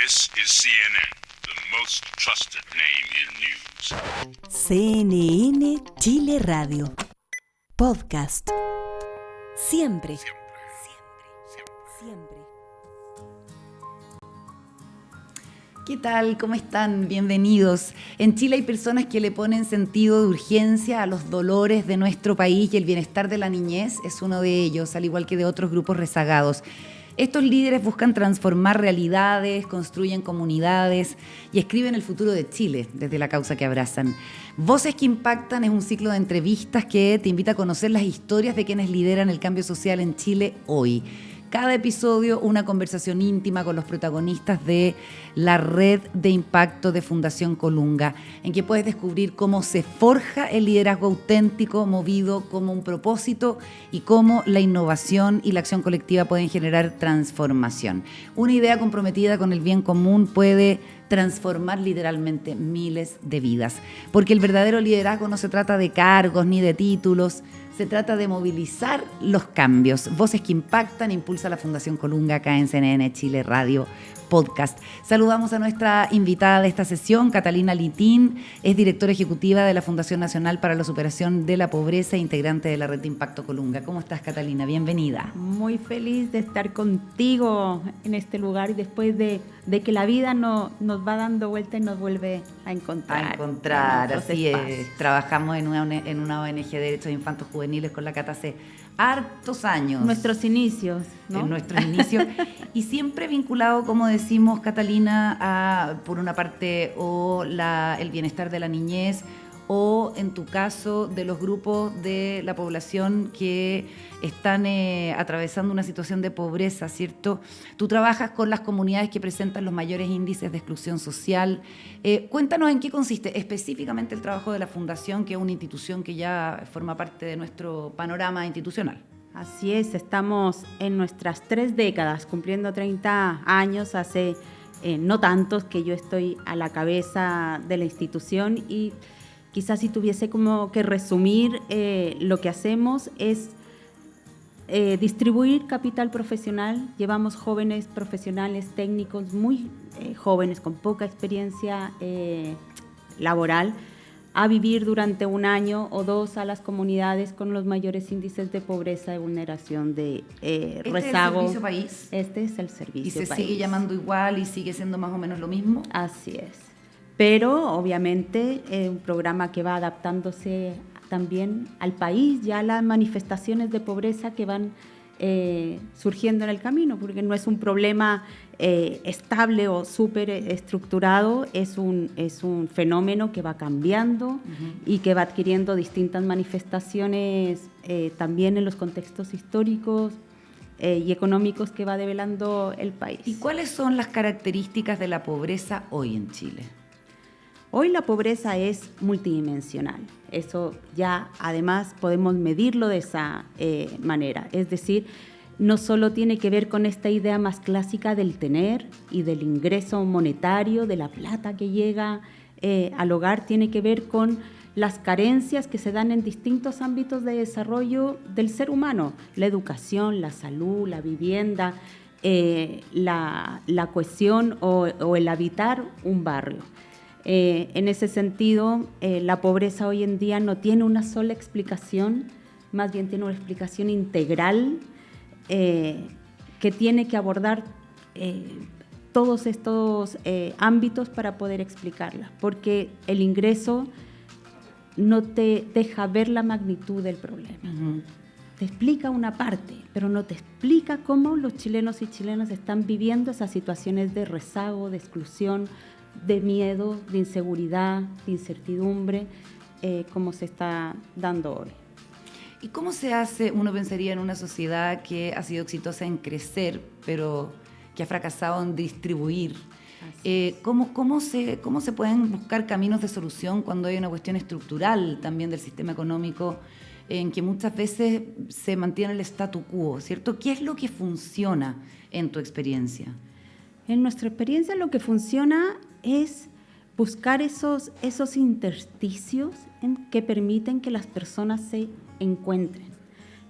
This is CNN, the most trusted name in news. CNN Chile Radio. Podcast. Siempre. Siempre. ¿Qué tal? ¿Cómo están? Bienvenidos. En Chile hay personas que le ponen sentido de urgencia a los dolores de nuestro país y el bienestar de la niñez es uno de ellos, al igual que de otros grupos rezagados. Estos líderes buscan transformar realidades, construyen comunidades y escriben el futuro de Chile desde la causa que abrazan. Voces que Impactan es un ciclo de entrevistas que te invita a conocer las historias de quienes lideran el cambio social en Chile hoy. Cada episodio una conversación íntima con los protagonistas de la red de impacto de Fundación Colunga, en que puedes descubrir cómo se forja el liderazgo auténtico, movido como un propósito y cómo la innovación y la acción colectiva pueden generar transformación. Una idea comprometida con el bien común puede transformar literalmente miles de vidas, porque el verdadero liderazgo no se trata de cargos ni de títulos. Se trata de movilizar los cambios. Voces que Impactan, impulsa la Fundación Colunga acá en CNN Chile Radio Podcast. Saludamos a nuestra invitada de esta sesión, Catalina Litín, es directora ejecutiva de la Fundación Nacional para la Superación de la Pobreza e integrante de la Red de Impacto Colunga. ¿Cómo estás, Catalina? Bienvenida. Muy feliz de estar contigo en este lugar y después de que la vida nos va dando vuelta y nos vuelve a encontrar. Así es. Trabajamos en una ONG de Derechos de Infantos Juveniles con la Cata hace hartos años. Nuestros inicios, ¿no? En nuestros inicios. Y siempre vinculado, como decimos, Catalina, a, por una parte, el bienestar de la niñez, o en tu caso, de los grupos de la población que están atravesando una situación de pobreza, ¿cierto? Tú trabajas con las comunidades que presentan los mayores índices de exclusión social. Cuéntanos en qué consiste específicamente el trabajo de la Fundación, que es una institución que ya forma parte de nuestro panorama institucional. Así es, estamos en nuestras 3 décadas, cumpliendo 30 años, hace no tantos que yo estoy a la cabeza de la institución y quizás si tuviese como que resumir, lo que hacemos es distribuir capital profesional. Llevamos jóvenes profesionales, técnicos muy jóvenes, con poca experiencia laboral, a vivir durante 1 año o 2 a las comunidades con los mayores índices de pobreza y vulneración de rezago. ¿Este es el Servicio País? Este es el Servicio País. ¿Y se sigue llamando igual y sigue siendo más o menos lo mismo? Así es. Pero obviamente un programa que va adaptándose también al país, ya a las manifestaciones de pobreza que van surgiendo en el camino, porque no es un problema estable o súper estructurado, es un fenómeno que va cambiando y que va adquiriendo distintas manifestaciones también en los contextos históricos y económicos que va develando el país. ¿Y cuáles son las características de la pobreza hoy en Chile? Hoy la pobreza es multidimensional, eso ya además podemos medirlo de esa manera, es decir, no solo tiene que ver con esta idea más clásica del tener y del ingreso monetario, de la plata que llega al hogar, tiene que ver con las carencias que se dan en distintos ámbitos de desarrollo del ser humano, la educación, la salud, la vivienda, la cohesión o el habitar un barrio. En ese sentido, la pobreza hoy en día no tiene una sola explicación, más bien tiene una explicación integral que tiene que abordar todos estos ámbitos para poder explicarla, porque el ingreso no te deja ver la magnitud del problema. Te explica una parte, pero no te explica cómo los chilenos y chilenas están viviendo esas situaciones de rezago, de exclusión, de miedo, de inseguridad, de incertidumbre, como se está dando hoy. ¿Y cómo se hace, uno pensaría, en una sociedad que ha sido exitosa en crecer, pero que ha fracasado en distribuir? ¿Cómo se pueden buscar caminos de solución cuando hay una cuestión estructural también del sistema económico en que muchas veces se mantiene el statu quo, ¿cierto? ¿Qué es lo que funciona en tu experiencia? En nuestra experiencia lo que funciona es buscar esos intersticios que permiten que las personas se encuentren.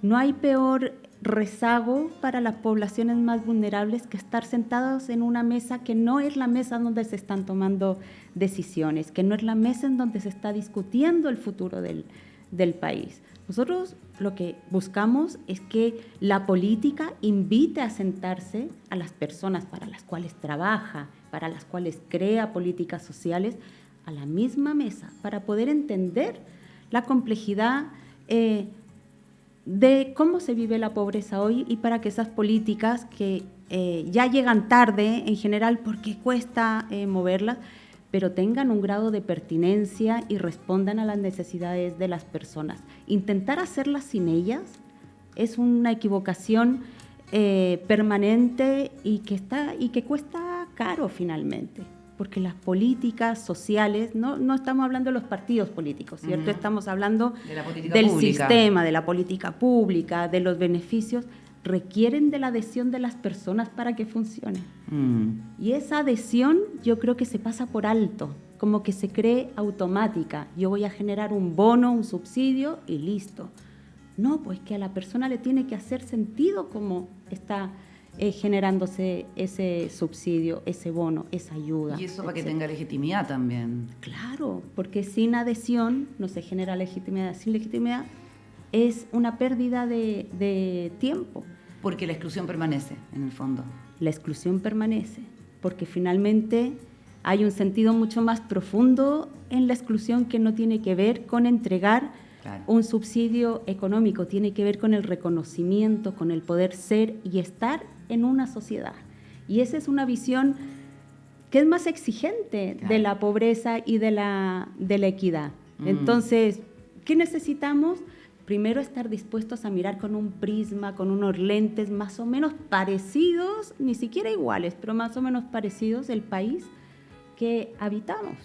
No hay peor rezago para las poblaciones más vulnerables que estar sentados en una mesa que no es la mesa donde se están tomando decisiones, que no es la mesa en donde se está discutiendo el futuro del país. Nosotros lo que buscamos es que la política invite a sentarse a las personas para las cuales trabaja, para las cuales crea políticas sociales, a la misma mesa, para poder entender la complejidad de cómo se vive la pobreza hoy y para que esas políticas que ya llegan tarde en general porque cuesta moverlas, pero tengan un grado de pertinencia y respondan a las necesidades de las personas. Intentar hacerlas sin ellas es una equivocación permanente y que cuesta caro finalmente, porque las políticas sociales, no estamos hablando de los partidos políticos, ¿cierto? Estamos hablando de la política del pública. sistema, de la política pública, de los beneficios, requieren de la adhesión de las personas para que funcionen. Y esa adhesión yo creo que se pasa por alto, como que se cree automática. Yo voy a generar un bono, un subsidio y listo. No, pues que a la persona le tiene que hacer sentido cómo está generándose ese subsidio, ese bono, esa ayuda. Y eso para que etcétera. tenga legitimidad también. Claro, porque sin adhesión no se genera legitimidad. Sin legitimidad es una pérdida de tiempo. Porque la exclusión permanece, en el fondo. La exclusión permanece, porque finalmente hay un sentido mucho más profundo en la exclusión que no tiene que ver con entregar un subsidio económico, tiene que ver con el reconocimiento, con el poder ser y estar en una sociedad. Y esa es una visión que es más exigente de la pobreza y de la equidad. Entonces, ¿qué necesitamos? Primero, estar dispuestos a mirar con un prisma, con unos lentes más o menos parecidos, ni siquiera iguales, pero más o menos parecidos, el país que habitamos.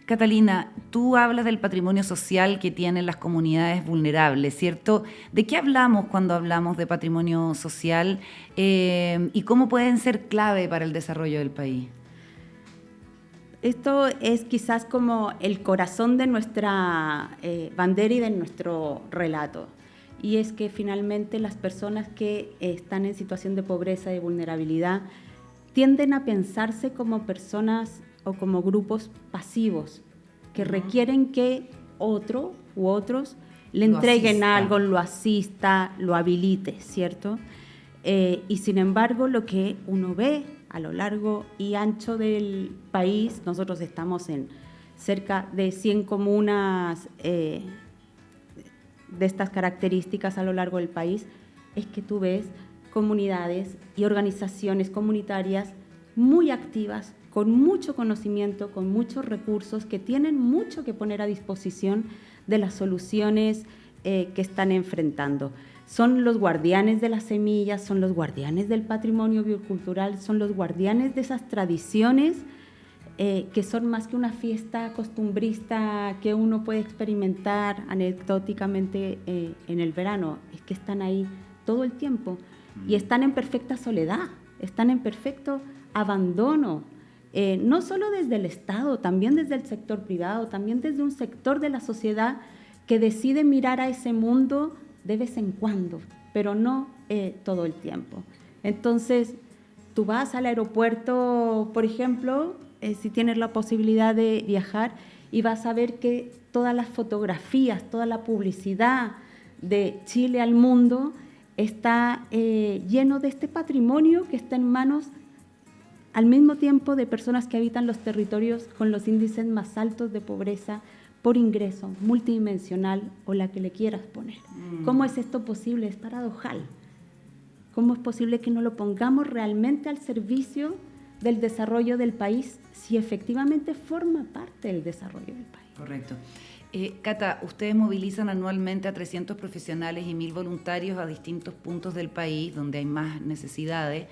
Catalina, tú hablas del patrimonio social que tienen las comunidades vulnerables, ¿cierto? ¿De qué hablamos cuando hablamos de patrimonio social y cómo pueden ser clave para el desarrollo del país? Esto es quizás como el corazón de nuestra bandera y de nuestro relato. Y es que finalmente las personas que están en situación de pobreza y vulnerabilidad tienden a pensarse como personas o como grupos pasivos que requieren que otro u otros le entreguen algo, lo asista, lo habilite, ¿cierto? Y sin embargo, lo que uno ve a lo largo y ancho del país, nosotros estamos en cerca de 100 comunas de estas características a lo largo del país, es que tú ves comunidades y organizaciones comunitarias muy activas, con mucho conocimiento, con muchos recursos, que tienen mucho que poner a disposición de las soluciones que están enfrentando. Son los guardianes de las semillas, son los guardianes del patrimonio biocultural, son los guardianes de esas tradiciones que son más que una fiesta costumbrista que uno puede experimentar anecdóticamente en el verano. Es que están ahí todo el tiempo y están en perfecta soledad, están en perfecto abandono, no solo desde el Estado, también desde el sector privado, también desde un sector de la sociedad que decide mirar a ese mundo de vez en cuando, pero no todo el tiempo. Entonces, tú vas al aeropuerto, por ejemplo, si tienes la posibilidad de viajar, y vas a ver que todas las fotografías, toda la publicidad de Chile al mundo está lleno de este patrimonio que está en manos al mismo tiempo de personas que habitan los territorios con los índices más altos de pobreza por ingreso, multidimensional o la que le quieras poner. ¿Cómo es esto posible? Es paradojal. ¿Cómo es posible que no lo pongamos realmente al servicio del desarrollo del país si efectivamente forma parte del desarrollo del país? Correcto. Cata, ustedes movilizan anualmente a 300 profesionales y 1.000 voluntarios a distintos puntos del país donde hay más necesidades.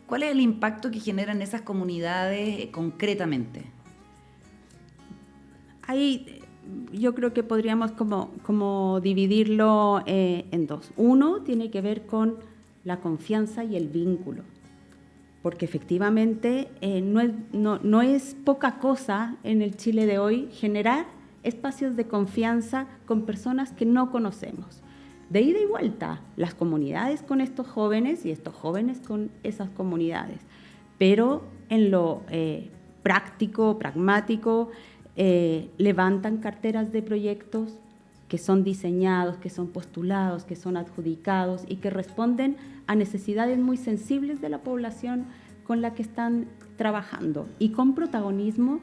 ¿Cuál es el impacto que generan esas comunidades concretamente? Ahí yo creo que podríamos como dividirlo en dos. Uno tiene que ver con la confianza y el vínculo, porque efectivamente no es poca cosa en el Chile de hoy generar espacios de confianza con personas que no conocemos. de ida y vuelta, las comunidades con estos jóvenes y estos jóvenes con esas comunidades. Pero en lo práctico, pragmático, levantan carteras de proyectos que son diseñados, que son postulados, que son adjudicados y que responden a necesidades muy sensibles de la población con la que están trabajando y con protagonismo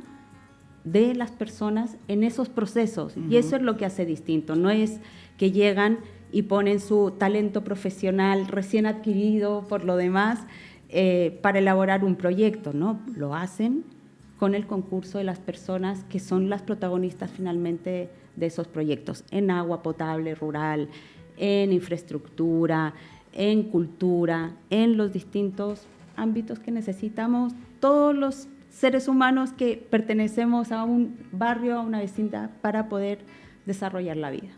de las personas en esos procesos. Y eso es lo que hace distinto. No es que llegan y ponen su talento profesional recién adquirido por lo demás para elaborar un proyecto, ¿no? Lo hacen con el concurso de las personas que son las protagonistas finalmente de esos proyectos, en agua potable rural, en infraestructura, en cultura, en los distintos ámbitos que necesitamos todos los seres humanos que pertenecemos a un barrio, a una vecindad, para poder desarrollar la vida.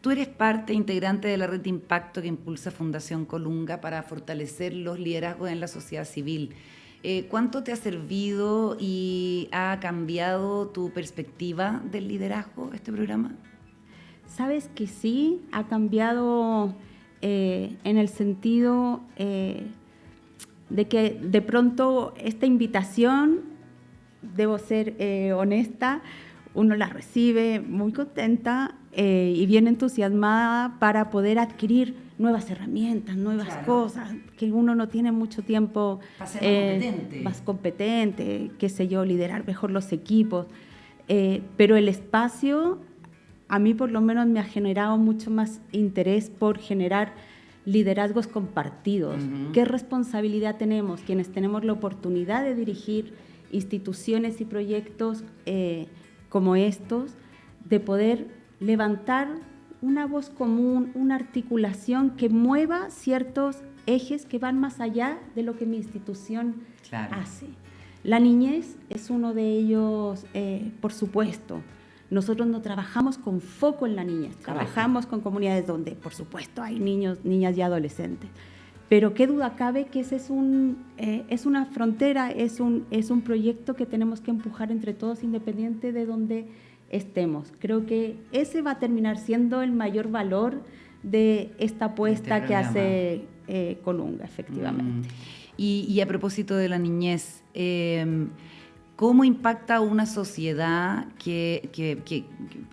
Tú eres parte integrante de la red de impacto que impulsa Fundación Colunga para fortalecer los liderazgos en la sociedad civil. ¿Cuánto te ha servido y ha cambiado tu perspectiva del liderazgo este programa? Sabes que sí, ha cambiado en el sentido de que de pronto esta invitación, debo ser honesta, uno la recibe muy contenta y bien entusiasmada para poder adquirir nuevas herramientas, nuevas cosas, que uno no tiene mucho tiempo. Para ser más competente, qué sé yo, liderar mejor los equipos. Pero el espacio, a mí por lo menos me ha generado mucho más interés por generar liderazgos compartidos. ¿Qué responsabilidad tenemos quienes tenemos la oportunidad de dirigir instituciones y proyectos como estos, de poder levantar una voz común, una articulación que mueva ciertos ejes que van más allá de lo que mi institución hace? La niñez es uno de ellos, por supuesto. Nosotros no trabajamos con foco en la niñez, trabajamos con comunidades donde, por supuesto, hay niños, niñas y adolescentes. Pero qué duda cabe que ese es una frontera, es un proyecto que tenemos que empujar entre todos, independiente de donde estemos. Creo que ese va a terminar siendo el mayor valor de esta apuesta que hace Colunga, efectivamente. Y a propósito de la niñez, ¿cómo impacta una sociedad que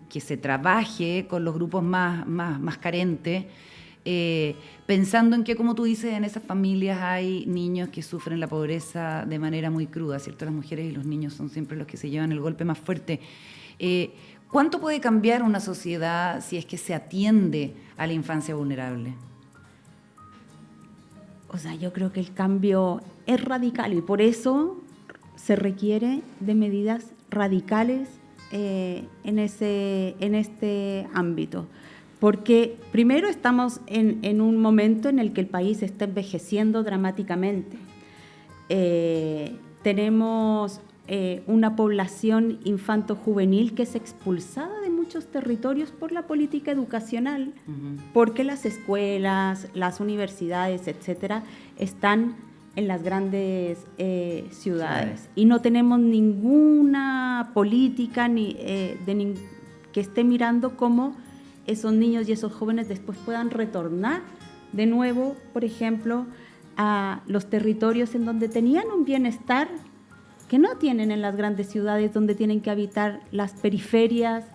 se trabaje con los grupos más carentes? Pensando en que, como tú dices, en esas familias hay niños que sufren la pobreza de manera muy cruda, ¿cierto? Las mujeres y los niños son siempre los que se llevan el golpe más fuerte. ¿Cuánto puede cambiar una sociedad si es que se atiende a la infancia vulnerable? O sea, yo creo que el cambio es radical y por eso se requiere de medidas radicales en este ámbito. Porque primero estamos en un momento en el que el país está envejeciendo dramáticamente. Tenemos una población infanto-juvenil que es expulsada de muchos territorios por la política educacional, porque las escuelas, las universidades, etcétera, están en las grandes ciudades. Y no tenemos ninguna política que esté mirando cómo esos niños y esos jóvenes después puedan retornar de nuevo, por ejemplo, a los territorios en donde tenían un bienestar que no tienen en las grandes ciudades, donde tienen que habitar las periferias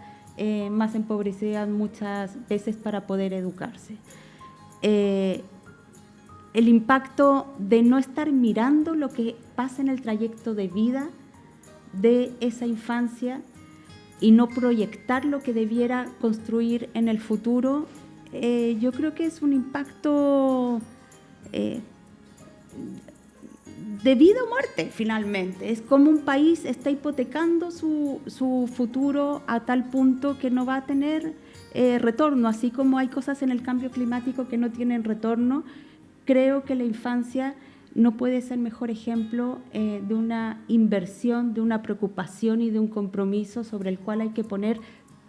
más empobrecidas muchas veces para poder educarse. El impacto de no estar mirando lo que pasa en el trayecto de vida de esa infancia y no proyectar lo que debiera construir en el futuro, yo creo que es un impacto de vida o muerte, finalmente. Es como un país está hipotecando su futuro a tal punto que no va a tener retorno, así como hay cosas en el cambio climático que no tienen retorno. Creo que la infancia no puede ser mejor ejemplo de una inversión, de una preocupación y de un compromiso sobre el cual hay que poner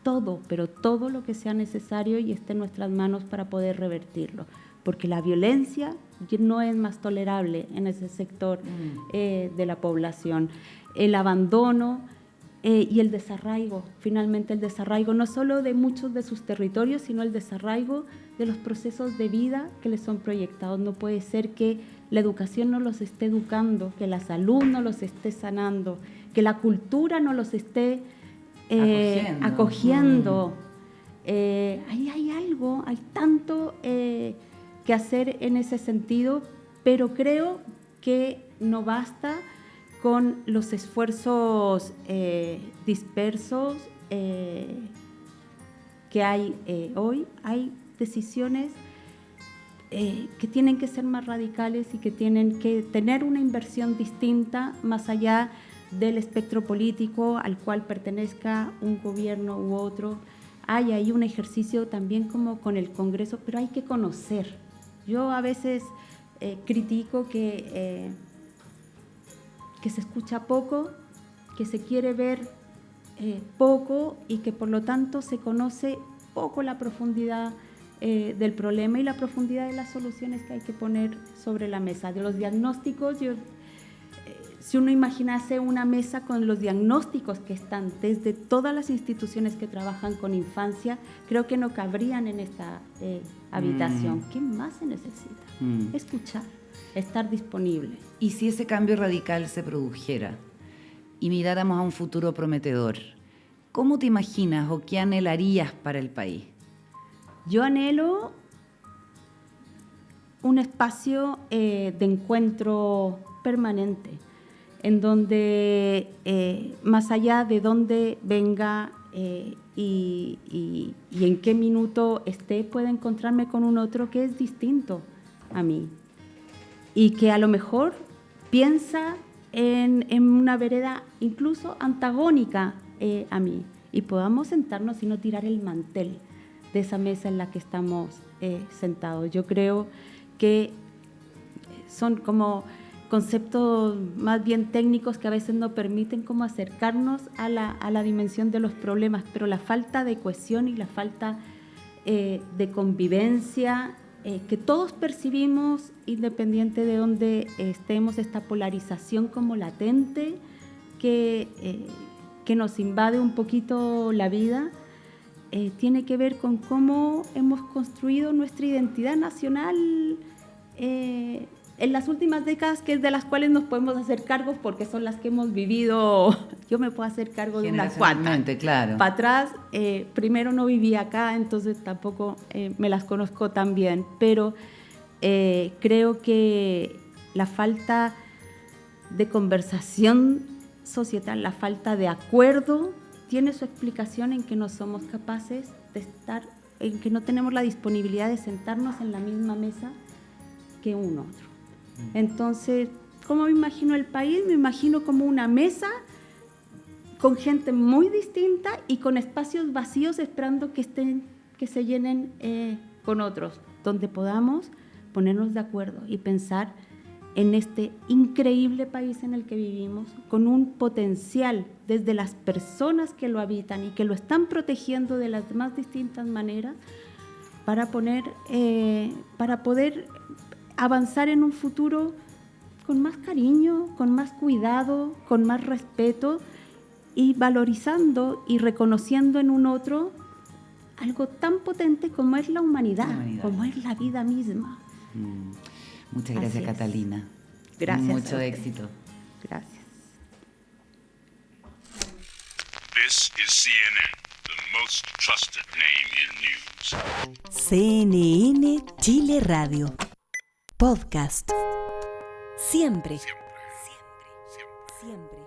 todo, pero todo lo que sea necesario y esté en nuestras manos para poder revertirlo. Porque la violencia no es más tolerable en ese sector de la población. El abandono y el desarraigo, finalmente el desarraigo no solo de muchos de sus territorios, sino el desarraigo de los procesos de vida que les son proyectados. No puede ser que la educación no los esté educando, que la salud no los esté sanando, que la cultura no los esté acogiendo. Ahí hay algo, hay tanto que hacer en ese sentido, pero creo que no basta con los esfuerzos dispersos que hay hoy. Hay decisiones que tienen que ser más radicales y que tienen que tener una inversión distinta más allá del espectro político al cual pertenezca un gobierno u otro. Hay ahí un ejercicio también como con el Congreso, pero hay que conocer. Yo a veces critico que se escucha poco, que se quiere ver poco y que por lo tanto se conoce poco la profundidad del problema y la profundidad de las soluciones que hay que poner sobre la mesa. De los diagnósticos, si uno imaginase una mesa con los diagnósticos que están desde todas las instituciones que trabajan con infancia, creo que no cabrían en esta habitación. ¿Qué más se necesita? Escuchar, estar disponible. Y si ese cambio radical se produjera y miráramos a un futuro prometedor, ¿cómo te imaginas o qué anhelarías para el país? Yo anhelo un espacio de encuentro permanente, en donde, más allá de dónde venga y en qué minuto esté, pueda encontrarme con un otro que es distinto a mí y que a lo mejor piensa en una vereda incluso antagónica a mí, y podamos sentarnos y no tirar el mantel de esa mesa en la que estamos sentados. Yo creo que son como conceptos más bien técnicos que a veces no permiten como acercarnos a la dimensión de los problemas, pero la falta de cohesión y la falta de convivencia que todos percibimos, independiente de dónde estemos, esta polarización como latente que nos invade un poquito la vida, tiene que ver con cómo hemos construido nuestra identidad nacional en las últimas décadas, que es de las cuales nos podemos hacer cargo porque son las que hemos vivido. Yo me puedo hacer cargo de unas cuantas. Claro. Para atrás, primero no vivía acá, entonces tampoco me las conozco tan bien, pero creo que la falta de conversación societal, la falta de acuerdo, tiene su explicación en que no somos capaces de estar, en que no tenemos la disponibilidad de sentarnos en la misma mesa que un otro. Entonces, ¿cómo me imagino el país? Me imagino como una mesa con gente muy distinta y con espacios vacíos esperando que se llenen con otros, donde podamos ponernos de acuerdo y pensar en este increíble país en el que vivimos, con un potencial desde las personas que lo habitan y que lo están protegiendo de las más distintas maneras, para poder avanzar en un futuro con más cariño, con más cuidado, con más respeto y valorizando y reconociendo en un otro algo tan potente como es la humanidad, como es la vida misma. Muchas gracias, Catalina. Gracias. Mucho éxito. Gracias. This is CNN, the most trusted name in news. CNN Chile Radio. Podcast. Siempre. Siempre.